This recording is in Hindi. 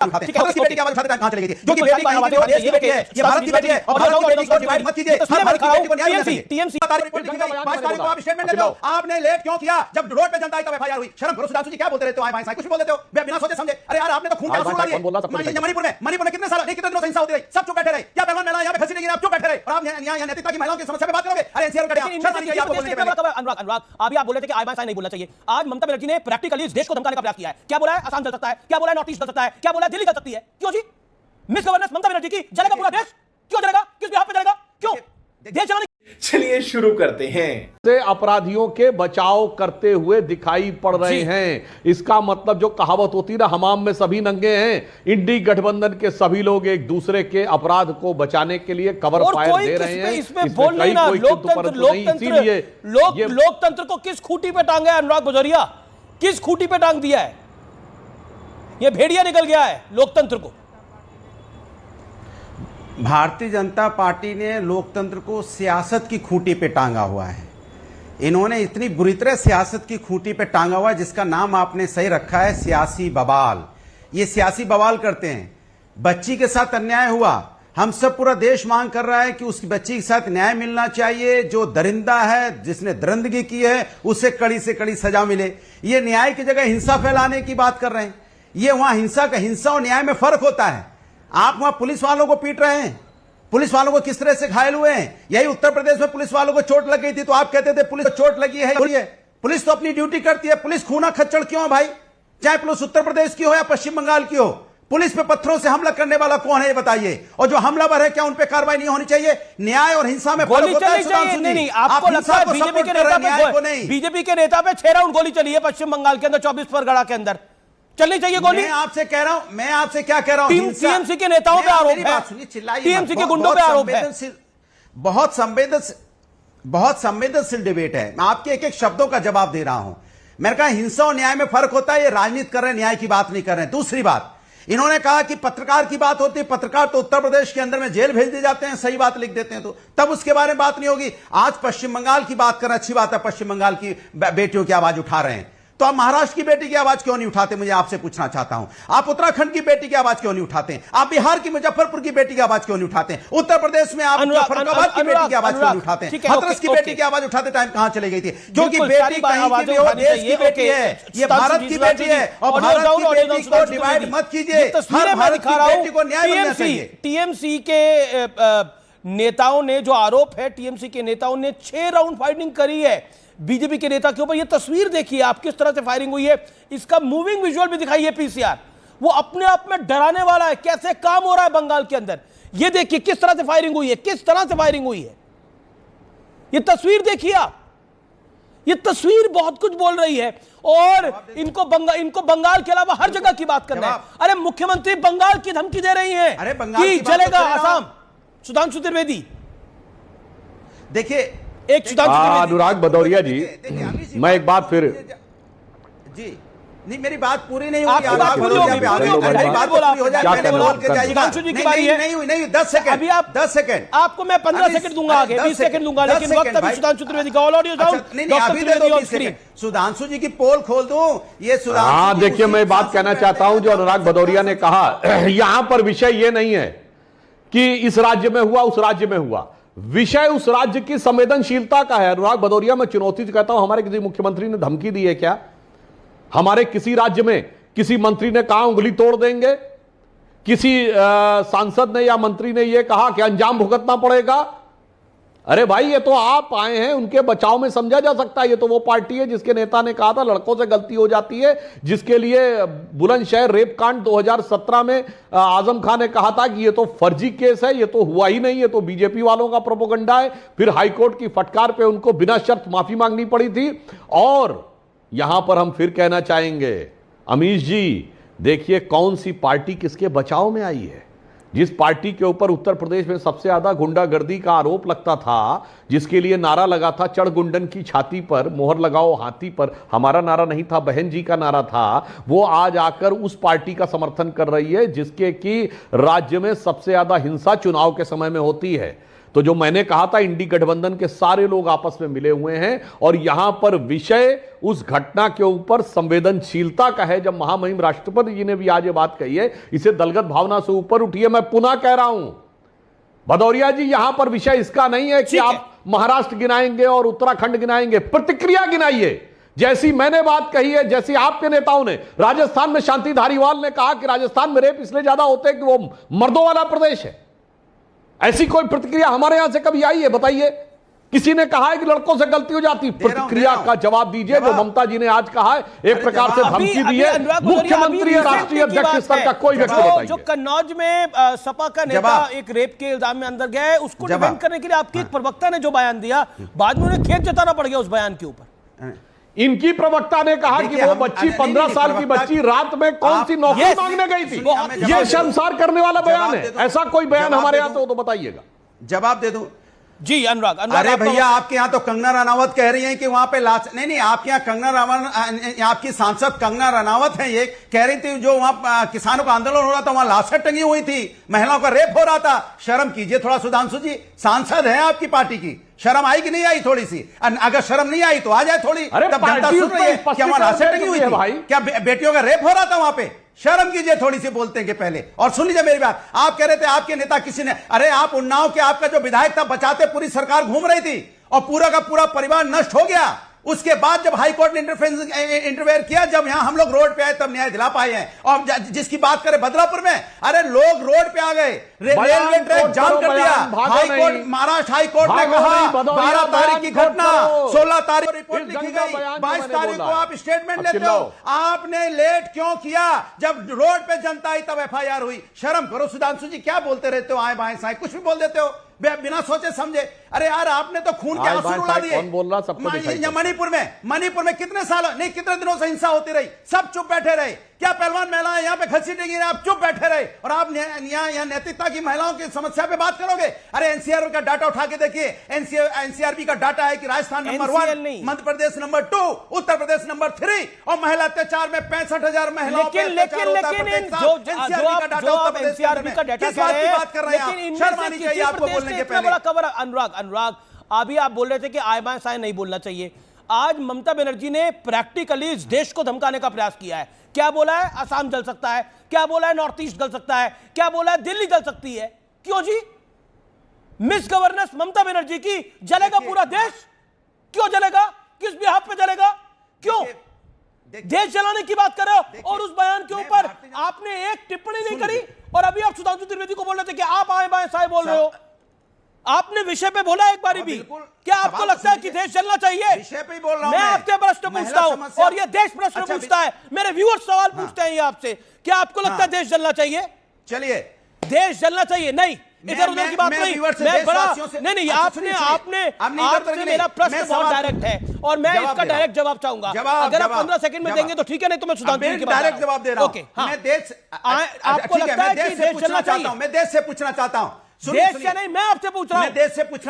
बेटी की आवाज उठाते टाइम कहां चली गई थी? जो कि बेटी की आवाज देश की बेटी है, ये भारत की बेटी है और भारत की बेटी को डिवाइड मत कीजिए। हर भारत की बेटी को न्याय मिलना चाहिए। टीएमसी 5 तारीख को आप स्टेटमेंट देते हो, आपने लेट क्यों किया? जब रोड पे जनता आई तब एफआईआर हुई। शर्म करो सुधांशु जी, क्या बोलते रहते हो? आए कुछ भी बोल देते हो बिना सोचे समझे। अरे यार आपने तो खून का आंसू उड़ा दिए। मणिपुर में कितने साल नहीं, कितने दिनों से हिंसा होती रही, सब चुप बैठे रहे। क्या पहलवान महिला यहां पे खसी नहीं गिरी, आप चुप बैठे रहे और आप न्याय नैतिकता की महिलाओं की समस्या पे बात करोगे? अरे एनसीआर का शर्म नहीं आई आपको बोलने के पहले। अनुराग अभी आप बोल रहे थे कि आईएमएस नहीं बोलना चाहिए। आज ममता बनर्जी ने प्रैक्टिकली इस देश को धमकाने का प्रयास किया है। क्या बोला है? असम जल सकता है, क्या बोला है? नॉर्थ ईस्ट जल सकता है, क्या बोला है? दिल्ली जल सकती है। क्यों जी? मिस गवर्नेंस ममता बनर्जी की, जलेगा पूरा देश? क्यों जलेगा? किस बिहाफ पे जलेगा? क्यों? देश चलाने। चलिए शुरू करते हैं। से अपराधियों के बचाव करते हुए दिखाई पड़ रहे हैं। इसका मतलब जो कहावत होती ना, हमाम में सभी नंगे हैं, इंडी गठबंधन के सभी लोग एक दूसरे के अपराध को बचाने के लिए कवर फायर दे रहे हैं। इसमें बोल नहीं ना, लोकतंत्र को किस खूंटी पे टांगा है अनुराग भदौरिया? किस खूंटी पे टांग दिया है? ये भेड़िया निकल गया है लोकतंत्र को। भारतीय जनता पार्टी ने लोकतंत्र को सियासत की खूंटी पे टांगा हुआ है। इन्होंने इतनी बुरी तरह सियासत की खूंटी पे टांगा हुआ है जिसका नाम आपने सही रखा है, सियासी बवाल। ये सियासी बवाल करते हैं। बच्ची के साथ अन्याय हुआ, हम सब पूरा देश मांग कर रहा है कि उस बच्ची के साथ न्याय मिलना चाहिए। जो दरिंदा है, जिसने दरिंदगी की है, उसे कड़ी से कड़ी सजा मिले। ये न्याय की जगह हिंसा फैलाने की बात कर रहे हैं। ये वहां हिंसा और न्याय में फर्क होता है। आप वहां पुलिस वालों को पीट रहे हैं, पुलिस वालों को किस तरह से घायल हुए हैं। यही उत्तर प्रदेश में पुलिस वालों को चोट लग गई थी तो आप कहते थे पुलिस को चोट लगी है। पुलिस तो अपनी ड्यूटी करती है। पुलिस खूना खच्चड़ क्यों है भाई? चाहे पुलिस उत्तर प्रदेश की हो या पश्चिम बंगाल की हो, पुलिस पे पत्थरों से हमला करने वाला कौन है ये बताइए। और जो हमलावर है क्या उन पे कार्रवाई नहीं होनी चाहिए? न्याय और हिंसा में फर्क होता है। नहीं, आपको लगता है बीजेपी के नेता पे 6 राउंड गोली चली है पश्चिम बंगाल के अंदर, 24 परगना के अंदर चलनी चाहिए गोली? मैं आपसे कह रहा हूं, मैं आपसे क्या कह रहा हूं, टीएमसी के नेताओं पे आरोप है, टीएमसी के गुंडों पे आरोप है। बहुत संवेदनशील डिबेट है। मैं आपके एक एक शब्दों का जवाब दे रहा हूं। मैंने कहा हिंसा और न्याय में फर्क होता है। ये राजनीति कर रहे हैं, न्याय की बात नहीं कर रहे हैं। दूसरी बात, इन्होंने कहा कि पत्रकार की बात होती है। पत्रकार तो उत्तर प्रदेश के अंदर में जेल भेज दिए जाते हैं, सही बात लिख देते हैं तो तब उसके बारे में बात नहीं होगी। आज पश्चिम बंगाल की बात करना अच्छी बात है, पश्चिम बंगाल की बेटियों की आवाज उठा रहे हैं, तो आप महाराष्ट्र की बेटी की आवाज क्यों नहीं उठाते? मुझे आपसे पूछना चाहता हूं। आप उत्तराखंड की बेटी की आवाज क्यों नहीं उठाते? आप बिहार की मुजफ्फरपुर की बेटी की आवाज क्यों नहीं उठाते? उत्तर प्रदेश में आप फरुखाबाद की बेटी की आवाज क्यों नहीं उठाते? हाथरस की बेटी की आवाज उठाते टाइम कहां चली गई थी? क्योंकि बेटी कहीं की भी हो, देश की बेटी है, ये भारत की बेटी है और भारत की बेटी को डिवाइड मत कीजिए। हर भारत की बेटी को न्याय मिलना चाहिए। टीएमसी के नेताओं ने जो आरोप है, टीएमसी के नेताओं ने 6 राउंड फाइटिंग करी है बीजेपी के नेता के ऊपर। ये तस्वीर देखिए आप, किस तरह से फायरिंग हुई है। इसका मूविंग विजुअल भी दिखाइए पीसीआर। वो अपने आप में डराने वाला है, कैसे काम हो रहा है बंगाल के अंदर। ये देखिए किस तरह से फायरिंग हुई है, किस तरह से फायरिंग हुई है। ये तस्वीर देखिए आप, ये तस्वीर बहुत कुछ बोल रही है। और इनको बंगाल के अलावा हर जगह की बात करना है। अरे मुख्यमंत्री बंगाल की धमकी दे रही है कि जलेगा आसाम। सुधांशु त्रिवेदी देखिए, अनुराग भदौरिया जी, मैं एक बात फिर जी नहीं, मेरी बात पूरी नहीं हुई। सुधांशु जी की बारी है। नहीं 10 सेकंड, अभी आप 10 सेकंड, आपको मैं 15 सेकंड दूंगा, आगे 20 सेकंड दूंगा, लेकिन वक्त अभी सुधांशु त्रिवेदी का ऑल ऑडियो डाउन। अभी दे दो 20 सेकंड। सुधांशु जी की पोल खोल दूं। ये सुधांशु, हाँ देखिए, मैं बात कहना चाहता हूं जो अनुराग भदौरिया ने कहा, यहां पर विषय ये नहीं है कि इस राज्य में हुआ उस राज्य में हुआ, विषय उस राज्य की संवेदनशीलता का है। अनुराग भदौरिया, मैं चुनौती से कहता हूं, हमारे किसी मुख्यमंत्री ने धमकी दी है क्या? हमारे किसी राज्य में किसी मंत्री ने कहा उंगली तोड़ देंगे? किसी सांसद ने या मंत्री ने यह कहा कि अंजाम भुगतना पड़ेगा? अरे भाई, ये तो आप आए हैं, उनके बचाव में समझा जा सकता है। ये तो वो पार्टी है जिसके नेता ने कहा था लड़कों से गलती हो जाती है, जिसके लिए बुलंदशहर रेप कांड 2017 में आजम खान ने कहा था कि ये तो फर्जी केस है, ये तो हुआ ही नहीं, ये तो बीजेपी वालों का प्रोपेगेंडा है। फिर हाईकोर्ट की फटकार पे उनको बिना शर्त माफी मांगनी पड़ी थी। और यहां पर हम फिर कहना चाहेंगे, अमीश जी देखिए कौन सी पार्टी किसके बचाव में आई है। जिस पार्टी के ऊपर उत्तर प्रदेश में सबसे ज्यादा गुंडागर्दी का आरोप लगता था, जिसके लिए नारा लगा था चढ़ गुंडन की छाती पर मोहर लगाओ हाथी पर, हमारा नारा नहीं था, बहन जी का नारा था, वो आज आकर उस पार्टी का समर्थन कर रही है जिसके कि राज्य में सबसे ज्यादा हिंसा चुनाव के समय में होती है। तो जो मैंने कहा था, इंडी गठबंधन के सारे लोग आपस में मिले हुए हैं और यहां पर विषय उस घटना के ऊपर संवेदनशीलता का है। जब महामहिम राष्ट्रपति जी ने भी आज ये बात कही है, इसे दलगत भावना से ऊपर उठी है। मैं पुनः कह रहा हूं भदौरिया जी, यहां पर विषय इसका नहीं है कि आप महाराष्ट्र गिनाएंगे और उत्तराखंड गिनाएंगे, प्रतिक्रिया गिनाइए। जैसी मैंने बात कही है, जैसी आपके नेताओं ने, राजस्थान में शांति धारीवाल ने कहा कि राजस्थान में रेप इसलिए ज्यादा होते हैं कि वो मर्दों वाला प्रदेश है, ऐसी कोई प्रतिक्रिया हमारे यहां से कभी आई है? बताइए। किसी ने कहा है कि लड़कों से गलती हो जाती? प्रतिक्रिया का जवाब दीजिए। जो ममता जी ने आज कहा है, एक प्रकार से धमकी दी है, मुख्यमंत्री या राष्ट्रीय अध्यक्ष स्तर का कोई व्यक्ति बताइए। जो कन्नौज में सपा का नेता एक रेप के इल्जाम में अंदर गया है, उसको डिफेंड करने के लिए आपके एक प्रवक्ता ने जो बयान दिया, बाद में उन्हें खेद जताना पड़ गया उस बयान के ऊपर। इनकी प्रवक्ता ने कहा कि वो बच्ची 15 साल की बच्ची रात में कौन सी नौकरी मांगने गई थी। ये शर्मसार करने वाला बयान है। ऐसा कोई बयान हमारे यहां तो बताइएगा। जवाब दे दूं जी अनुराग। अरे भैया, आपके यहाँ तो कंगना रनावत कह रही हैं कि वहां पे नहीं, आपके यहाँ कंगना रनावत, आपकी सांसद कंगना रनावत है, ये कह रही थी जो वहां किसानों का आंदोलन हो रहा था, वहां लाशें टंगी हुई थी, महिलाओं का रेप हो रहा था। शर्म कीजिए थोड़ा सुधांशु जी, सांसद है आपकी पार्टी की, शर्म आई कि नहीं आई? थोड़ी सी, अगर शर्म नहीं आई तो आ जाए थोड़ी। तब जनता सुन रही है क्या वहां लाशें टंगी हुई थी? क्या बेटियों का रेप हो रहा था वहां पे? शर्म कीजिए थोड़ी सी बोलते के पहले। और सुन लीजिए मेरी बात, आप कह रहे थे आपके नेता किसी ने, अरे आप उन्नाव के आपका जो विधायक था, बचाते पूरी सरकार घूम रही थी और पूरा का पूरा परिवार नष्ट हो गया। उसके बाद जब हाईकोर्ट ने इंटरफेयर किया, जब यहां हम लोग रोड पे आए तब न्याय दिला पाए हैं। और जिसकी बात करें बदलापुर में, अरे लोग रोड पे आ गए, रेलवे ट्रैक जाम कर दिया। हाईकोर्ट, महाराष्ट्र हाईकोर्ट ने कहा 12 तारीख की घटना, 16 तारीख रिपोर्ट लिखी गई, 22 तारीख को आप स्टेटमेंट लेते हो। आपने लेट क्यों किया? जब रोड पे जनता आई तब FIR हुई। शर्म करो सुधांशु जी, क्या बोलते रहते हो? आए बाएं साएं कुछ भी बोल देते हो बिना सोचे समझे। अरे यार, आपने तो खून के आंसू रुला दिए। कौन बोल रहा? सबको मणिपुर में कितने साल नहीं, कितने दिनों से हिंसा होती रही, सब चुप बैठे रहे। क्या पहलवान महिलाएं यहाँ पे घसीटेंगी? आप चुप बैठे रहे और आप यहाँ नैतिकता की महिलाओं की समस्या पे बात करोगे? अरे एनसीआर का डाटा उठा के देखिए, एनसीआरबी का डाटा है कि Rajasthan number 1, Madhya Pradesh number 2, Uttar Pradesh number 3 और महिला अत्याचार में 65,000 महिलाओं पर अत्याचार होता है। अनुराग, अभी आप बोल रहे थे कि आय बाएं साएं नहीं बोलना चाहिए। आज ममता बनर्जी ने प्रैक्टिकली इस देश को धमकाने का प्रयास किया है। क्या बोला है? असम जल सकता है। क्या बोला है? नॉर्थ ईस्ट जल सकता है। क्या बोला है? दिल्ली जल सकती है। क्यों जी? मिस गवर्नेंस ममता बनर्जी की, जलेगा पूरा देश? क्यों जलेगा? किस बिहाफ पे जलेगा? क्यों? देश जलाने की बात कर रहे हो और उस बयान के ऊपर आपने एक टिप्पणी नहीं करी। और अभी आप सुधांशु त्रिवेदी को बोल रहे थे कि आप आए बाएं साएं बोल रहे हो। आपने विषय पे बोला एक बारी भी? क्या आपको लगता है कि देश चलना चाहिए? विषय पे ही बोल रहा हूं मैं आपसे प्रश्न पूछता हूं और ये देश प्रश्न पूछता है। मेरे व्यूअर्स सवाल पूछते हैं ये आपसे, क्या आपको लगता है देश जलना चाहिए? चलिए, देश जलना चाहिए? नहीं, इधर उधर की बात नहीं। मैं बड़ा नहीं, आपसे मेरा प्रश्न बहुत डायरेक्ट है और मैं इसका डायरेक्ट जवाब चाहूंगा। अगर आप 15 सेकंड में देंगे तो ठीक है, नहीं तो मैं सुधांशु की डायरेक्ट जवाब दे रहा हूं। मैं देश, आपको लगता है कि देश चलना चाहिए? मैं देश से पूछना चाहता हूं। देश से नहीं, मैं आपसे पूछ रहा हूं। देश से पूछना